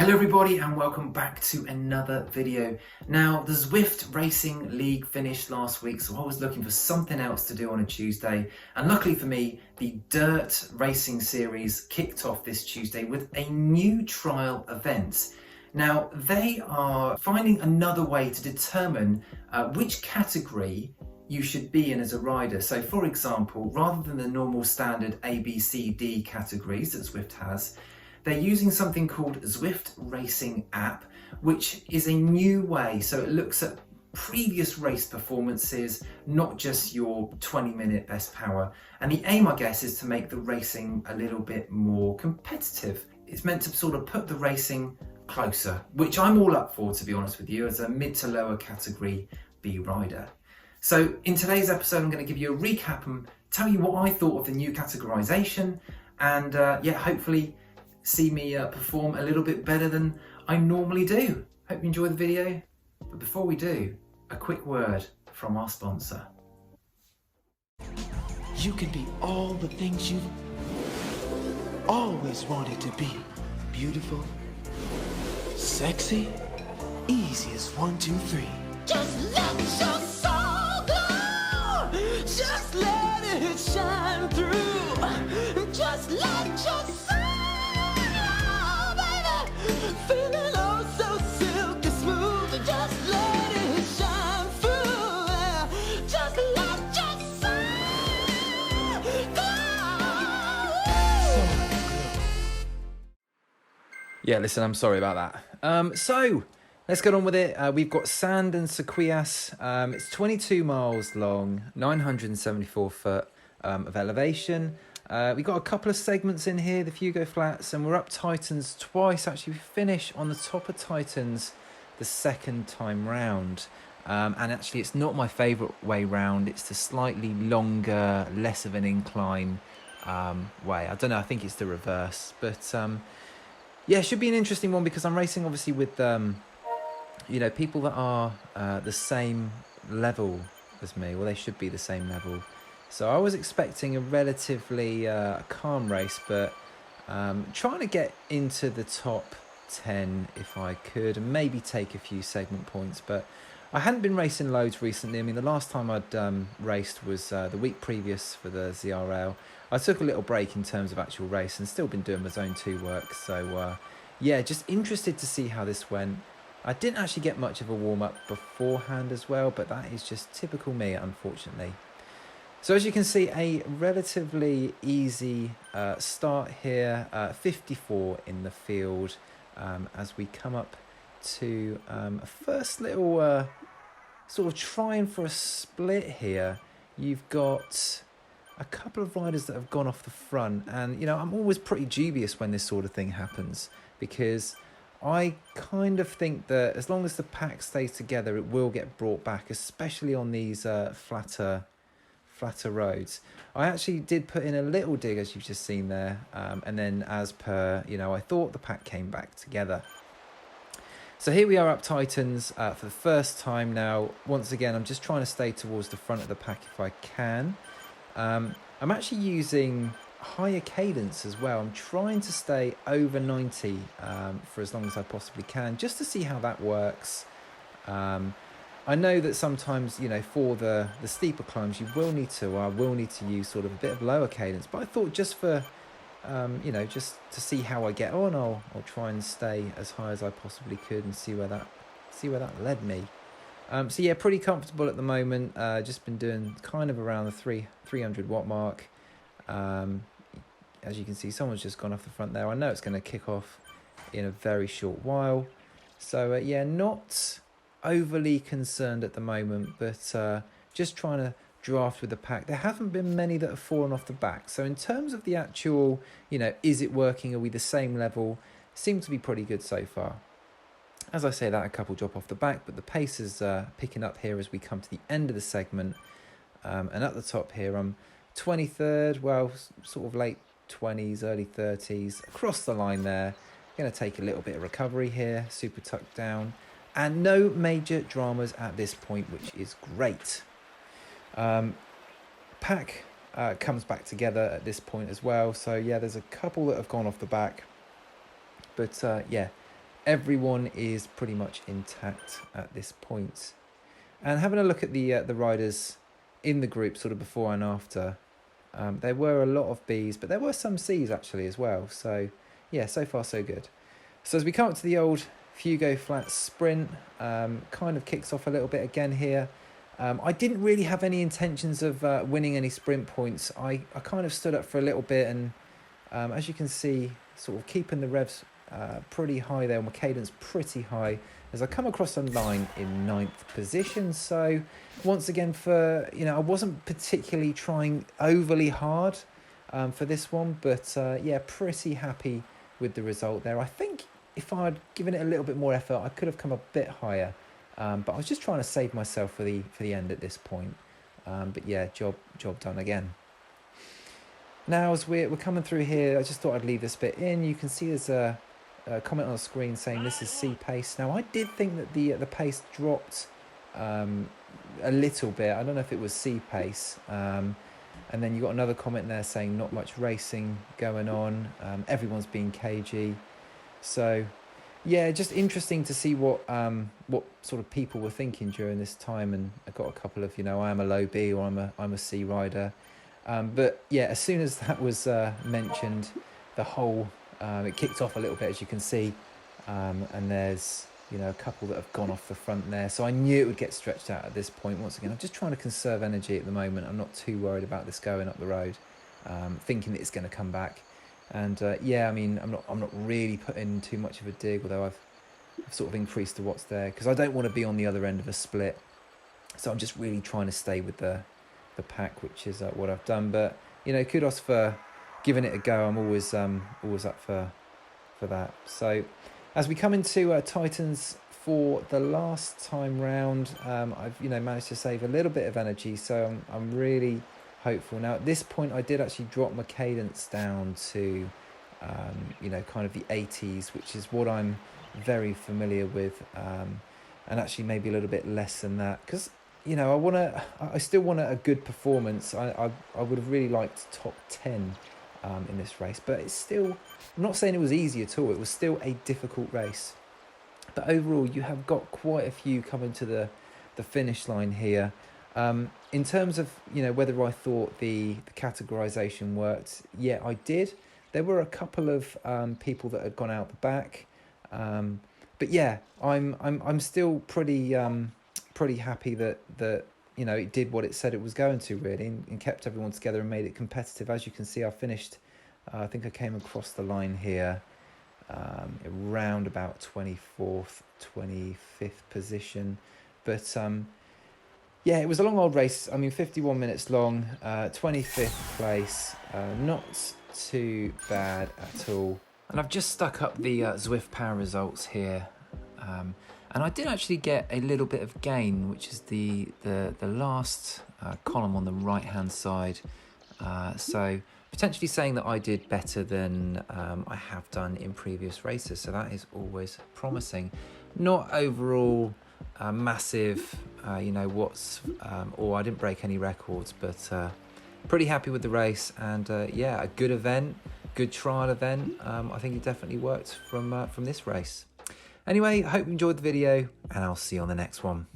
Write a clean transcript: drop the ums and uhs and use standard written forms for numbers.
Hello everybody and welcome back to another video. Now the Zwift Racing League finished last week, so I was looking for something else to do on a Tuesday, and luckily for me the Dirt Racing Series kicked off this Tuesday with a new trial event. Now they are finding another way to determine which category you should be in as a rider. So for example, rather than the normal standard A, B, C, D categories that Zwift has, they're using something called Zwift Racing App, which is a new way. So it looks at previous race performances, not just your 20-minute best power. And the aim, I guess, is to make the racing a little bit more competitive. It's meant to sort of put the racing closer, which I'm all up for, to be honest with you, as a mid to lower category B rider. So in today's episode, I'm going to give you a recap and tell you what I thought of the new categorisation, and hopefully see me perform a little bit better than I normally do. Hope you enjoy the video. But before we do, a quick word from our sponsor. You can be all the things you've always wanted to be. Beautiful, sexy, easy as 1, 2, 3. Just let your soul glow. Just let it shine through. Just let your soul, feeling oh so silky smooth. Just let it shine through. Just let your soul glow. Yeah, listen, I'm sorry about that. So let's get on with it. We've got sand and Sequoias. It's 22 miles long, 974 foot of elevation. We got a couple of segments in here, the Fuego Flats, and we're up Titans twice. Actually, we finish on the top of Titans the second time round. And actually, it's not my favourite way round. It's the slightly longer, less of an incline way. I don't know, I think it's the reverse. But yeah, it should be an interesting one because I'm racing obviously with people that are the same level as me. Well, they should be the same level. So I was expecting a relatively calm race, but trying to get into the top 10 if I could, and maybe take a few segment points. But I hadn't been racing loads recently. I mean, the last time I'd raced was the week previous for the ZRL. I took a little break in terms of actual race and still been doing my Zone 2 work. So yeah, just interested to see how this went. I didn't actually get much of a warm-up beforehand as well, but that is just typical me, unfortunately. So as you can see, a relatively easy start here, 54 in the field, as we come up to a first little sort of trying for a split here. You've got a couple of riders that have gone off the front, and I'm always pretty dubious when this sort of thing happens, because I kind of think that as long as the pack stays together, it will get brought back, especially on these flatter roads. I actually did put in a little dig, as you've just seen there, and then as per, I thought the pack came back together. So here we are up Titans for the first time now. Once again, I'm just trying to stay towards the front of the pack if I can. I'm actually using higher cadence as well. I'm trying to stay over 90 for as long as I possibly can, just to see how that works. I know that sometimes, for the steeper climbs, I will need to use sort of a bit of lower cadence. But I thought just for, just to see how I get on, I'll try and stay as high as I possibly could and see where that led me. So yeah, pretty comfortable at the moment. Just been doing kind of around the 300 watt mark. As you can see, someone's just gone off the front there. I know it's going to kick off in a very short while. So yeah, not overly concerned at the moment, but just trying to draft with the pack. There haven't been many that have fallen off the back. So in terms of the actual, is it working? Are we the same level? Seem to be pretty good so far. As I say that, a couple drop off the back, but the pace is picking up here as we come to the end of the segment. And at the top here, I'm 23rd, well, sort of late 20s, early 30s, across the line there. Going to take a little bit of recovery here, super tucked down. And no major dramas at this point, which is great. Pack comes back together at this point as well. So yeah, there's a couple that have gone off the back. But yeah, everyone is pretty much intact at this point. And having a look at the riders in the group sort of before and after, there were a lot of Bs, but there were some Cs actually as well. So yeah, so far so good. So as we come up to the old Fuego Flats sprint, kind of kicks off a little bit again here. I didn't really have any intentions of winning any sprint points. I kind of stood up for a little bit, and as you can see, sort of keeping the revs pretty high there, my cadence pretty high, as I come across the line in 9th position. So once again, I wasn't particularly trying overly hard for this one, but yeah, pretty happy with the result there. I think if I'd given it a little bit more effort, I could have come a bit higher, but I was just trying to save myself for the end at this point. But yeah, job done again. Now as we're coming through here, I just thought I'd leave this bit in. You can see there's a comment on the screen saying this is C pace. Now I did think that the pace dropped a little bit. I don't know if it was C pace. And then you got another comment there saying not much racing going on. Everyone's being cagey. So yeah, just interesting to see what sort of people were thinking during this time. And I got a couple of, I am a low B or I'm a C rider. But yeah, as soon as that was mentioned, the whole it kicked off a little bit, as you can see, and there's a couple that have gone off the front there, so I knew it would get stretched out at this point. Once again, I'm just trying to conserve energy at the moment. I'm not too worried about this going up the road, thinking that it's going to come back. And yeah, I mean, I'm not really putting too much of a dig, although I've sort of increased the watts there because I don't want to be on the other end of a split. So I'm just really trying to stay with the pack, which is what I've done. But kudos for giving it a go. I'm always up for that. So as we come into Titans for the last time round, I've managed to save a little bit of energy, so I'm really hopeful. Now at this point I did actually drop my cadence down to kind of the 80s, which is what I'm very familiar with, and actually maybe a little bit less than that, because I still want a good performance. I would have really liked top 10 in this race, but it's still, I'm not saying it was easy at all, it was still a difficult race. But overall, you have got quite a few coming to the finish line here. In terms of, whether I thought the categorisation worked, yeah, I did. There were a couple of people that had gone out the back. But yeah, I'm still pretty happy that it did what it said it was going to, really, and kept everyone together and made it competitive. As you can see, I finished, I think I came across the line here around about 24th, 25th position. But yeah, it was a long old race. I mean, 51 minutes long, 25th place, not too bad at all. And I've just stuck up the Zwift power results here. And I did actually get a little bit of gain, which is the last column on the right hand side. So potentially saying that I did better than I have done in previous races. So that is always promising. Not overall massive, watts, or I didn't break any records, but pretty happy with the race. And yeah, a good event, good trial event. I think it definitely worked from this race. Anyway, I hope you enjoyed the video, and I'll see you on the next one.